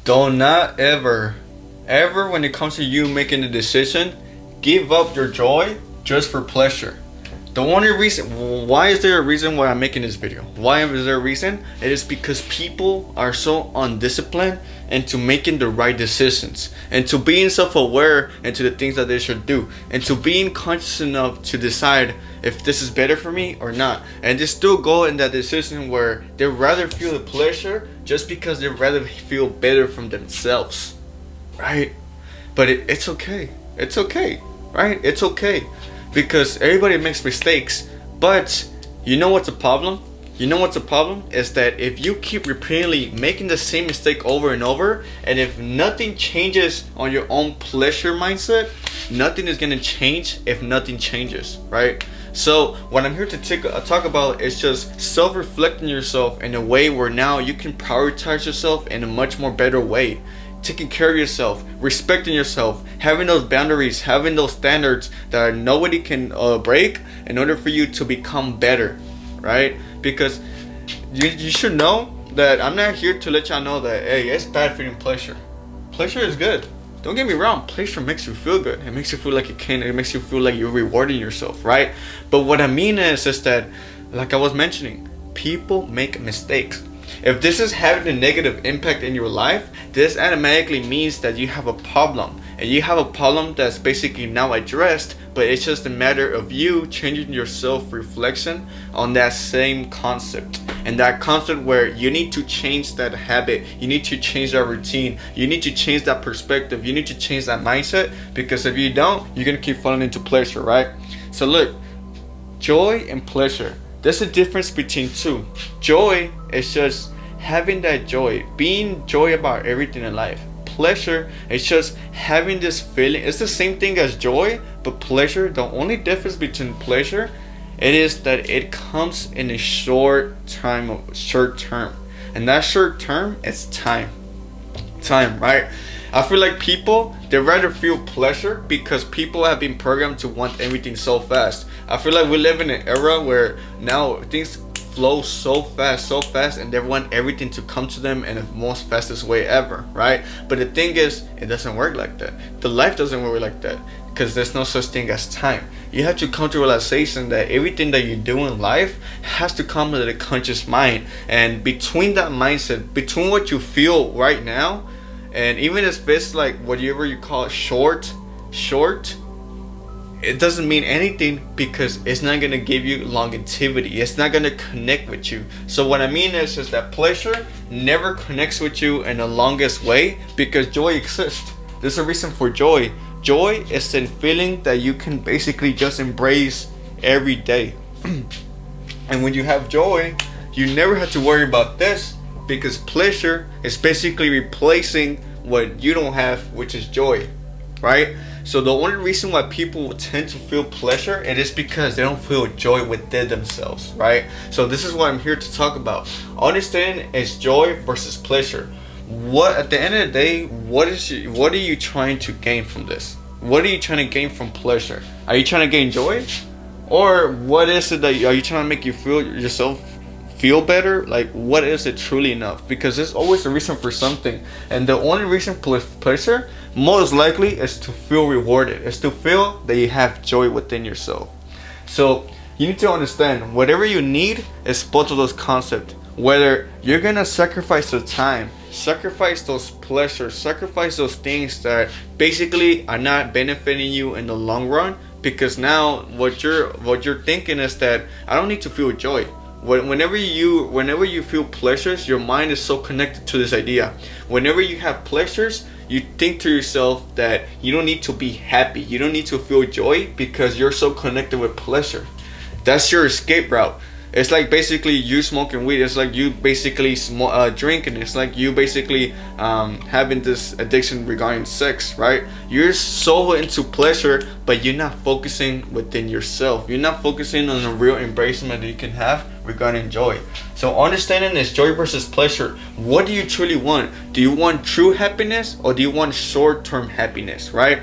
Do not ever when it comes to you making a decision, give up your joy just for pleasure. The only reason, why is there a reason why I'm making this video? Why is there a reason? It is because people are so undisciplined into making the right decisions, and to being self-aware into the things that they should do, and to being conscious enough to decide if this is better for me or not. And they still go in that decision where they rather feel the pleasure just because they rather feel better from themselves, right? But it's okay. It's okay, right? It's okay. Because everybody makes mistakes. But you know what's a problem? You know what's a problem? Is that if you keep repeatedly making the same mistake over and over, and if nothing changes on your own pleasure mindset, nothing is going to change if nothing changes, right? So what I'm here to talk about is just self-reflecting yourself in a way where now you can prioritize yourself in a much more better way. Taking care of yourself, respecting yourself, having those boundaries, having those standards that nobody can break in order for you to become better, right? Because you should know that I'm not here to let y'all know that, hey, it's bad feeling pleasure. Pleasure is good. Don't get me wrong, pleasure makes you feel good. It makes you feel like it makes you feel like you're rewarding yourself, right? But what I mean is that, like I was mentioning, people make mistakes. If this is having a negative impact in your life, this automatically means that you have a problem. And you have a problem that's basically now addressed, but it's just a matter of you changing your self-reflection on that same concept. And that concept where you need to change that habit, you need to change that routine, you need to change that perspective, you need to change that mindset, because if you don't, you're going to keep falling into pleasure, right? So look, joy and pleasure. There's a difference between two. Joy is just having that joy, being joy about everything in life. Pleasure is just having this feeling. It's the same thing as joy, but pleasure, the only difference between pleasure, it is that it comes in a short term. And that short term is time, right? I feel like people, they rather feel pleasure because people have been programmed to want everything so fast. I feel like we live in an era where now things flow so fast, and they want everything to come to them in the most fastest way ever, right? But the thing is, it doesn't work like that. The life doesn't work like that, because there's no such thing as time. You have to come to realization that everything that you do in life has to come with a conscious mind. And between that mindset, between what you feel right now, and even if it's like whatever you call it short, it doesn't mean anything, because it's not going to give you longevity. It's not going to connect with you. So what I mean is that pleasure never connects with you in the longest way, because joy exists. There's a reason for joy. Joy is a feeling that you can basically just embrace every day. And when you have joy, you never have to worry about this, because pleasure is basically replacing what you don't have, which is joy, right? So the only reason why people tend to feel pleasure, it is because they don't feel joy within themselves, right? So this is what I'm here to talk about. Understanding is joy versus pleasure. What at the end of the day, what are you trying to gain from this? What are you trying to gain from pleasure? Are you trying to gain joy, or what is it that are you trying to make you feel yourself feel better? Like, what is it truly enough? Because there's always a reason for something, and the only reason for pleasure most likely is to feel rewarded, is to feel that you have joy within yourself. So you need to understand, whatever you need is both of those concepts. Whether you're gonna sacrifice the time, sacrifice those pleasures, sacrifice those things that basically are not benefiting you in the long run, because now what you're thinking is that I don't need to feel joy. Whenever you feel pleasures, your mind is so connected to this idea. Whenever you have pleasures, you think to yourself that you don't need to be happy, you don't need to feel joy, because you're so connected with pleasure. That's your escape route. It's like basically you smoking weed. It's like you basically drinking. It's like you basically having this addiction regarding sex, right? You're so into pleasure, but you're not focusing within yourself. You're not focusing on the real embracement that you can have regarding joy. So understanding this joy versus pleasure, what do you truly want? Do you want true happiness, or do you want short-term happiness, right?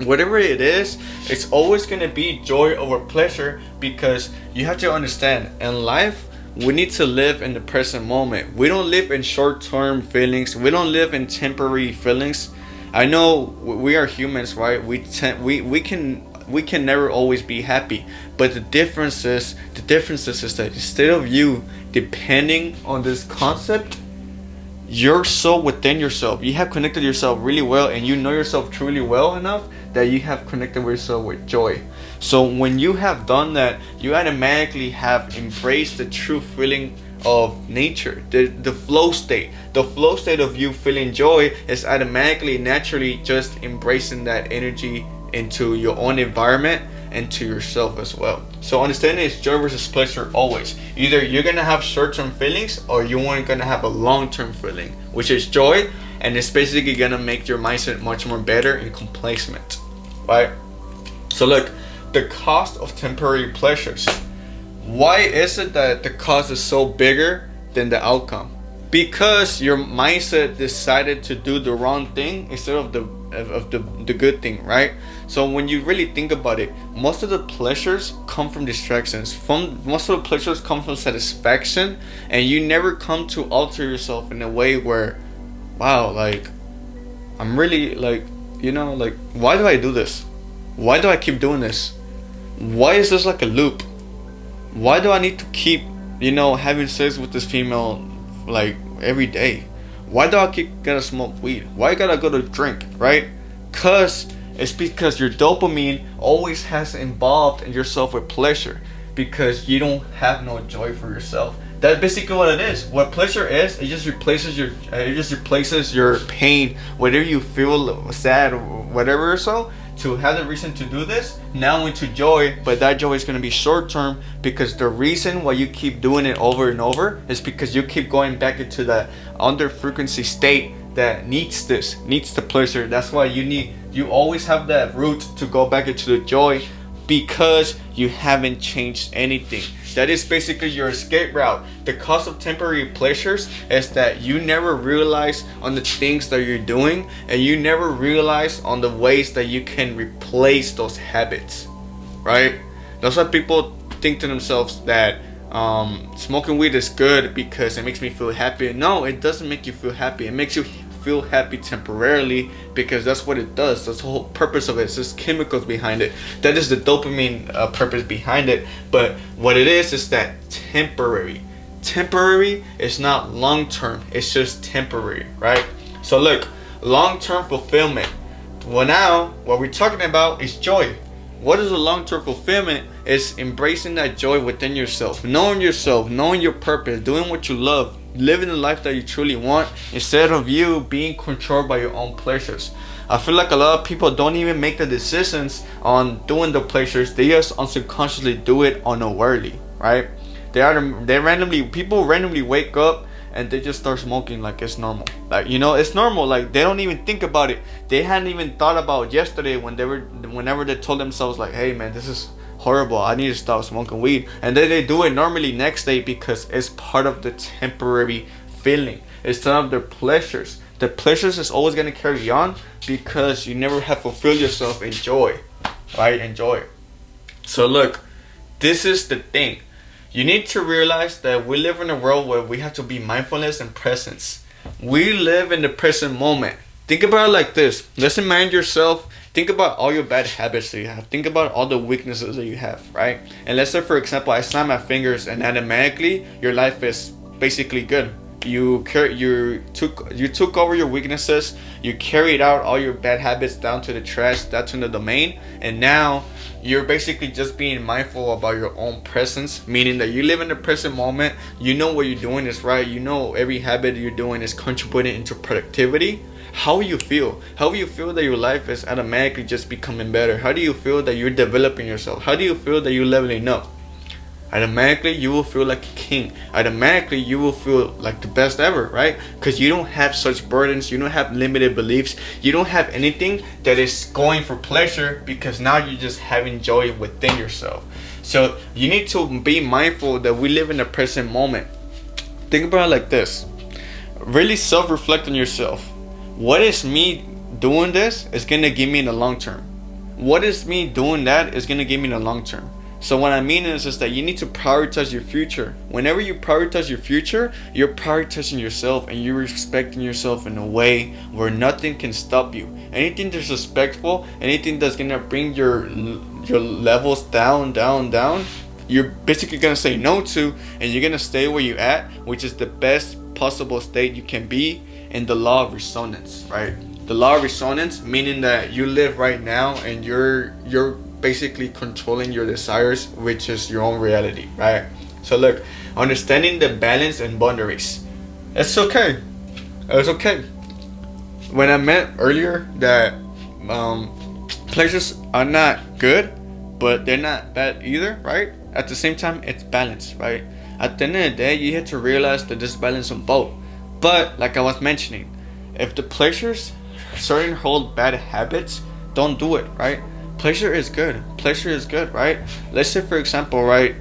Whatever it is, it's always going to be joy over pleasure, because you have to understand, in life, we need to live in the present moment. We don't live in short-term feelings. We don't live in temporary feelings. I know we are humans, right? We can never always be happy. But the difference is that instead of you depending on this concept, you're so within yourself. You have connected yourself really well, and you know yourself truly well enough that you have connected with yourself with joy. So when you have done that, you automatically have embraced the true feeling of nature, the flow state. The flow state of you feeling joy is automatically, naturally just embracing that energy into your own environment and to yourself as well. So understanding is joy versus pleasure always. Either you're gonna have short-term feelings or you are gonna have a long-term feeling, which is joy, and it's basically gonna make your mindset much more better and complacent, right? So look, the cost of temporary pleasures. Why is it that the cost is so bigger than the outcome? Because your mindset decided to do the wrong thing instead of the good thing, right? So when you really think about it, most of the pleasures come from distractions. Most of the pleasures come from satisfaction, and you never come to alter yourself in a way where, wow, like, I'm really like, like, why do I do this? Why do I keep doing this? Why is this like a loop? Why do I need to keep, having sex with this female like every day? Why do I keep gotta smoke weed? Why gotta go to drink, right? It's because your dopamine always has involved in yourself with pleasure, because you don't have no joy for yourself. That's basically what it is. What pleasure is, it just replaces your pain, whatever you feel sad or whatever. So to have the reason to do this now into joy, but that joy is going to be short term, because the reason why you keep doing it over and over is because you keep going back into that under frequency state that needs the pleasure. That's why you always have that route to go back into the joy, because you haven't changed anything. That is basically your escape route. The cost of temporary pleasures is that you never realize on the things that you're doing, and you never realize on the ways that you can replace those habits, right? That's why people think to themselves that smoking weed is good because it makes me feel happy. No, it doesn't make you feel happy. It makes you feel happy temporarily, because that's what it does. That's the whole purpose of it. It's just chemicals behind it. That is the dopamine purpose behind it. But what it is that temporary. Temporary is not long term. It's just temporary, right? So look, long term fulfillment. Well, now what we're talking about is joy. What is a long-term fulfillment? Is embracing that joy within yourself, knowing your purpose, doing what you love, living the life that you truly want, instead of you being controlled by your own pleasures. I feel like a lot of people don't even make the decisions on doing the pleasures. They just unconsciously do it unawarely, right? People randomly wake up and they just start smoking like it's normal. Like, it's normal. Like, they don't even think about it. They hadn't even thought about yesterday whenever they told themselves like, hey man, this is horrible, I need to stop smoking weed. And then they do it normally next day, because it's part of the temporary feeling. It's some of their pleasures. The pleasures is always going to carry on, because you never have fulfilled yourself in joy, right? In joy. So look, this is the thing. You need to realize that we live in a world where we have to be mindfulness and presence. We live in the present moment. Think about it like this. Let's imagine yourself. Think about all your bad habits that you have. Think about all the weaknesses that you have, right? And let's say, for example, I snap my fingers and automatically your life is basically good. You took over your weaknesses. You carried out all your bad habits down to the trash, down to the domain, and now you're basically just being mindful about your own presence, meaning that you live in the present moment. You know what you're doing is right. You know every habit you're doing is contributing into productivity. How will you feel? How will you feel that your life is automatically just becoming better? How do you feel that you're developing yourself? How do you feel that you're leveling up? Automatically you will feel like a king. Automatically you will feel like the best ever, right? Because you don't have such burdens. You don't have limited beliefs. You don't have anything that is going for pleasure, because now you're just having joy within yourself. So you need to be mindful that we live in the present moment. Think about it like this. Really self-reflect on yourself. What is me doing this is going to give me in the long term? What is me doing that is going to give me in the long term? So what I mean is that you need to prioritize your future. Whenever you prioritize your future, you're prioritizing yourself and you're respecting yourself in a way where nothing can stop you. Anything disrespectful, anything that's gonna bring your levels down, you're basically gonna say no to, and you're gonna stay where you at, which is the best possible state you can be in the law of resonance, right? The law of resonance, meaning that you live right now and you're basically controlling your desires, which is your own reality, right? So look, understanding the balance and boundaries. It's okay. It's okay. When I meant earlier that pleasures are not good, but they're not bad either, right? At the same time, it's balance, right? At the end of the day, you have to realize that there's balance on both. But like I was mentioning, if the pleasures certain hold bad habits, don't do it, right? Pleasure is good. Pleasure is good, right? Let's say, for example, right,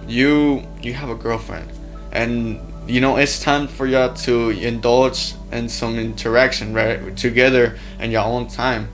you have a girlfriend, and you know it's time for y'all to indulge in some interaction, right, together in your own time.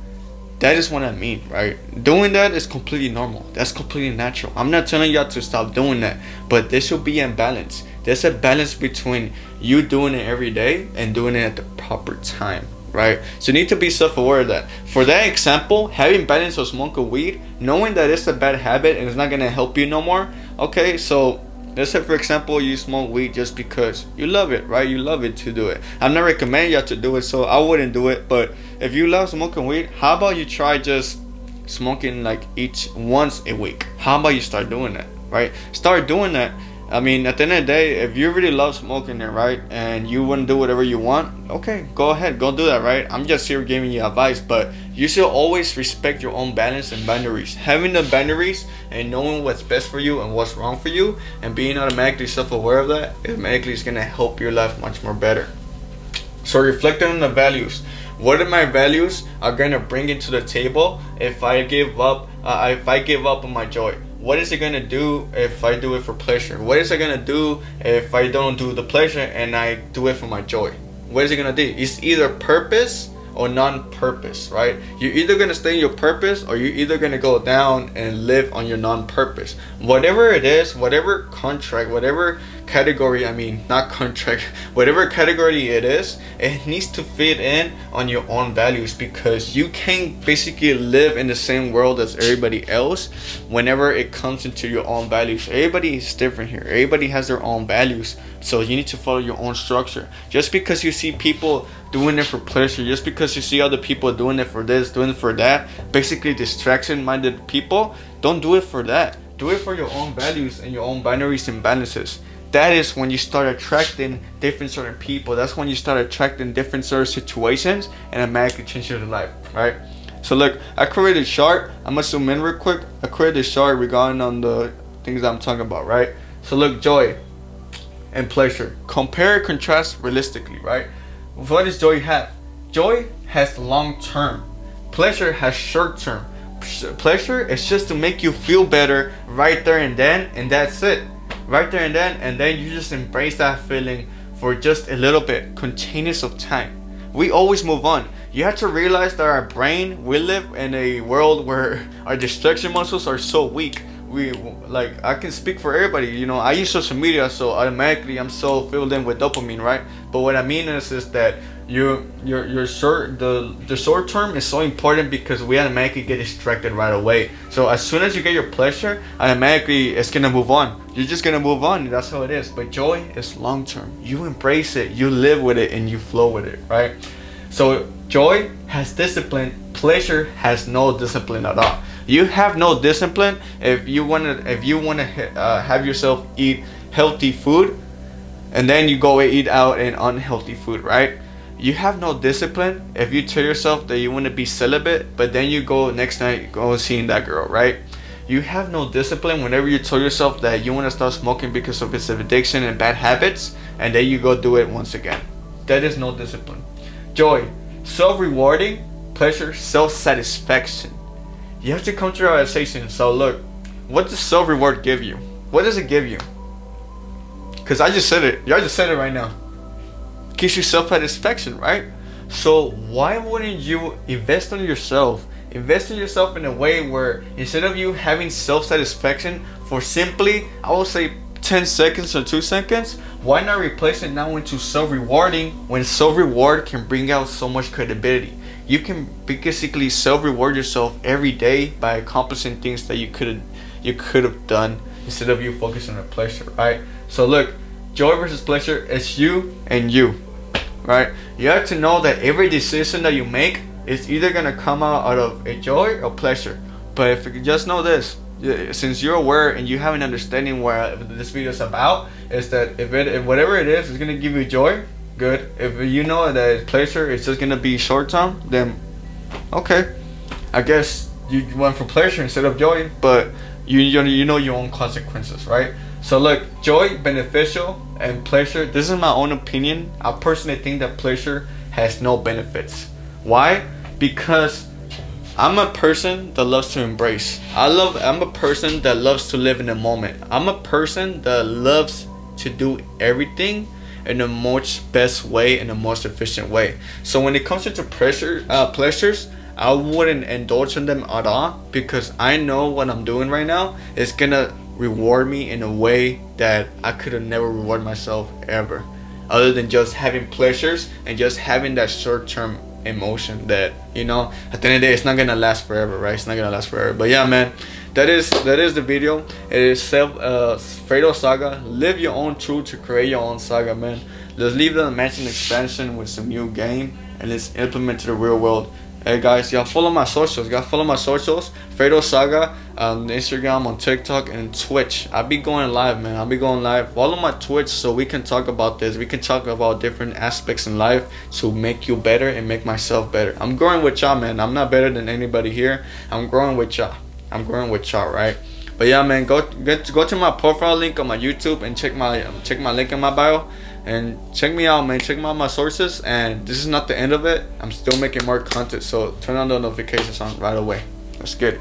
That is what I mean, right? Doing that is completely normal. That's completely natural. I'm not telling y'all to stop doing that, but there should be a balance. There's a balance between you doing it every day and doing it at the proper time, right? So you need to be self-aware of that. For that example, having balance of smoking weed, knowing that it's a bad habit and it's not gonna help you no more. Okay, so let's say, for example, you smoke weed just because you love it, right? You love it to do it. I'm not recommending y'all to do it, so I wouldn't do it. But if you love smoking weed, how about you try just smoking like once a week? How about you start doing that, right? Start doing that. I mean, at the end of the day, if you really love smoking it, right, and you want to do whatever you want, okay, go ahead, go do that, right? I'm just here giving you advice, but you should always respect your own balance and boundaries. Having the boundaries and knowing what's best for you and what's wrong for you, and being automatically self-aware of that, automatically is going to help your life much more better. So reflecting on the values. What are my values are going to bring into the table if I give up on my joy? What is it going to do if I do it for pleasure? What is it going to do if I don't do the pleasure and I do it for my joy? What is it going to do? It's either purpose or non-purpose, right? You're either going to stay in your purpose or you're either going to go down and live on your non-purpose. Whatever it is, whatever contract, whatever category, not contract, whatever category it is, it needs to fit in on your own values, because you can't basically live in the same world as everybody else whenever it comes into your own values. Everybody is different here. Everybody has their own values. So you need to follow your own structure. Just because you see people doing it for pleasure, just because you see other people doing it for this, doing it for that, basically distraction-minded people, don't do it for that. Do it for your own values and your own boundaries and balances. That is when you start attracting different sort of people. That's when you start attracting different sort of situations, and automatically change your life, right? So look, I created a chart. I'm gonna zoom in real quick. I created a chart regarding on the things that I'm talking about, right? So look, joy and pleasure. Compare and contrast realistically, right? What does joy have? Joy has long term. Pleasure has short term. Pleasure is just to make you feel better right there and then, and that's it. Right there and then you just embrace that feeling for just a little bit, continuous of time. We always move on. You have to realize that our brain, we live in a world where our distraction muscles are so weak. I can speak for everybody, I use social media, so automatically I'm so filled in with dopamine, right? But what I mean is that the short term is so important, because we automatically get distracted right away. So as soon as you get your pleasure, automatically it's gonna move on. You're just gonna move on, and that's how it is. But joy is long term. You embrace it, you live with it, and you flow with it, right? So joy has discipline. Pleasure has no discipline at all. You have no discipline if you wanna have yourself eat healthy food, and then you go and eat out in unhealthy food, right? You have no discipline if you tell yourself that you want to be celibate, but then you go next night go seeing that girl, right? You have no discipline whenever you tell yourself that you want to start smoking because of its addiction and bad habits, and then you go do it once again. That is no discipline. Joy, self-rewarding. Pleasure, self-satisfaction. You have to come to realization. So look, what does self-reward give you? What does it give you? Because I just said it. I just said it right now. It gives you self-satisfaction, right? So why wouldn't you invest in yourself, invest in yourself in a way where instead of you having self-satisfaction for simply, I will say 10 seconds or 2 seconds, why not replace it now into self-rewarding, when self-reward can bring out so much credibility. You can basically self-reward yourself every day by accomplishing things that you could have done instead of you focusing on pleasure, right? So look, joy versus pleasure, it's you and you, right? You have to know that every decision that you make is either gonna come out of a joy or pleasure. But if you just know this, since you're aware and you have an understanding where this video is about, is that if whatever it is gonna give you joy, good. If you know that pleasure is just gonna be short term, then okay, I guess you went for pleasure instead of joy, but you know your own consequences, right? So look, joy beneficial and pleasure, this is my own opinion. I personally think that pleasure has no benefits. Why? Because I'm a person that loves to embrace. I'm a person that loves to live in the moment. I'm a person that loves to do everything in the most best way, in the most efficient way. So when it comes to pleasures, I wouldn't indulge in them at all, because I know what I'm doing right now is gonna reward me in a way that I could have never rewarded myself ever, other than just having pleasures and just having that short-term emotion that, you know, at the end of the day, it's not gonna last forever, right? It's not gonna last forever. But yeah, man, that is the video. It is Fredo Saga. Live your own truth to create your own saga, man. Let's leave the mansion expansion with some new game and let's implement to the real world. Hey guys, y'all follow my socials. Fredo Saga on Instagram, on TikTok, and Twitch. I'll be going live, man. I'll be going live. Follow my Twitch so we can talk about this. We can talk about different aspects in life to make you better and make myself better. I'm growing with y'all, man. I'm not better than anybody here. I'm growing with y'all. Right? But yeah, man, go to my profile link on my YouTube and check my link in my bio. And check me out, man. Check out my sources. And this is not the end of it. I'm still making more content, so turn on the notifications on right away. Let's get it.